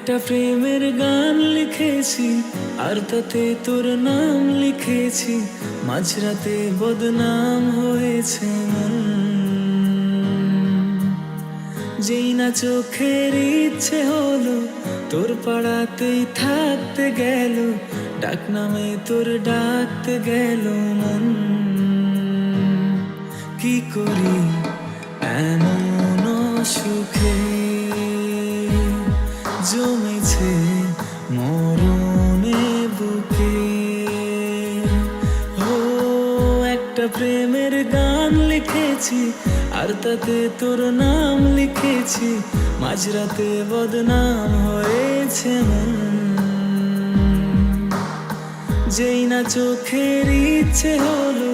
একটা প্রেমের গান লিখেছি আর তাতে তোর নাম লিখেছি, মাঝরাতে বদনাম হয়েছে মন। যেই না চোখের ইচ্ছে হলো তোর পাড়াতেই থাকতে গেল, ডাক নামে তোর ডাকতে গেল মন। কি করি এমন সুখে জমেছে মরণে বুকে। ও একটা প্রেমের গান লিখেছি আর তাতে তোর নাম লিখেছি, মাঝরাতে বদনাম হয়েছে মন। যেই না চোখের ইচ্ছে হলো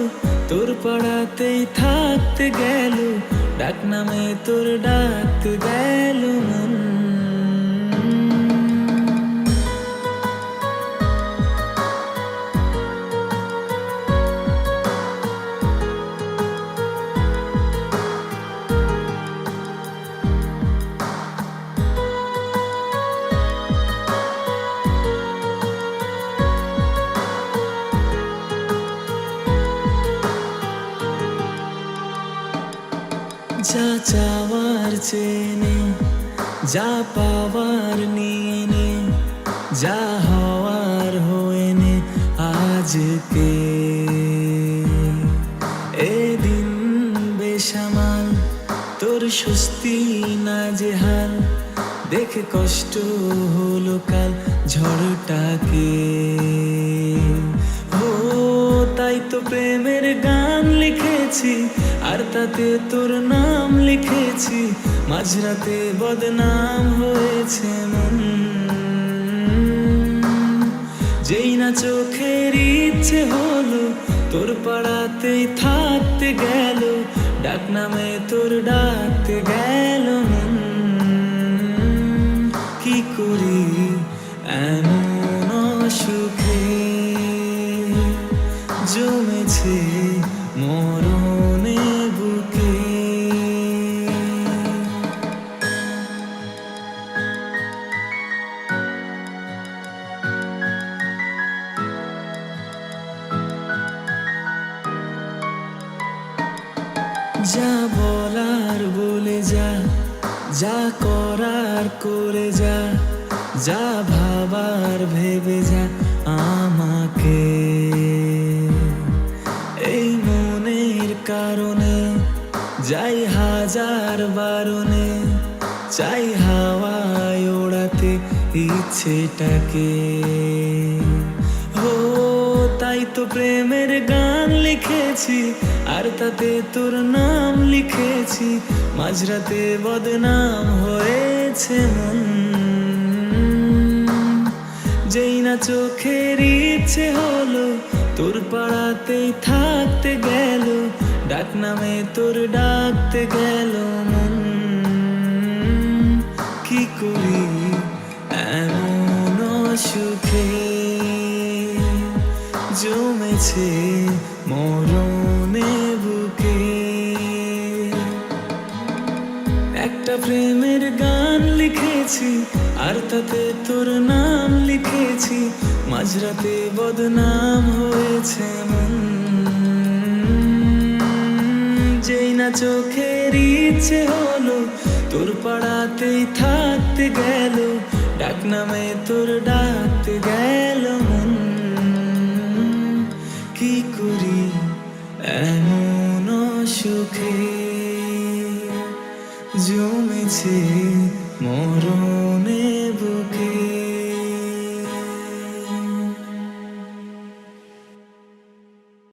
তোর পাড়াতেই থাকতে গেল, ডাক নামে তোর ডাকতে গেল মন। যা চাওয়ার চেনে, যা পাওয়ার নিয়ে নে, যা হওয়ার হয়ে নে আজকে। এদিন বেসামাল তোর স্বস্তি না যে হাল, দেখে কষ্ট হলো কাল ঝড়টাকে। ও তাই তো প্রেমের গান লিখেছি আর তাতে তোর নাম লিখেছি, মাঝরাতে বদনাম হয়েছে মন। যেই না চোখের ইচ্ছে হলো তোর পাড়াতেই থাকতে গেল, ডাক নামে তোর ডাকতে গেল মন। কি করি এমন সুখে জমেছে মরণে বুকে। যা বলার বলে যা, যা করার করে যা, যা ভাবার ভেবে যা আমাকে। এই মনের কারণে যাই হাজার বারণে, চাই হাওয়ায় ওড়াতে ইচ্ছেটাকে। ও তাই তো প্রেমের গান লিখেছি আর তাতে তোর নাম লিখেছি, মাঝরাতে বদনাম হয়েছে মন। যেই না চোখের ইচ্ছে হলো তোর পাড়াতেই থাকতে গেল, ডাক নামে তোর ডাকতে গেল মন। কি করি এমন সুখে জমেছে মরণে বুকে। একটা প্রেমের গান লিখেছি আর তাতে তোর নাম লিখেছি, মাঝরাতে বদনাম হয়েছে মন। যেই না চোখের ইচ্ছে হলো তোর পাড়াতেই থাকতে গেল, ডাক নামে তোর ডাকতে গেল মন। কি করি এমন সুখে জমেছে মরণে বুকে।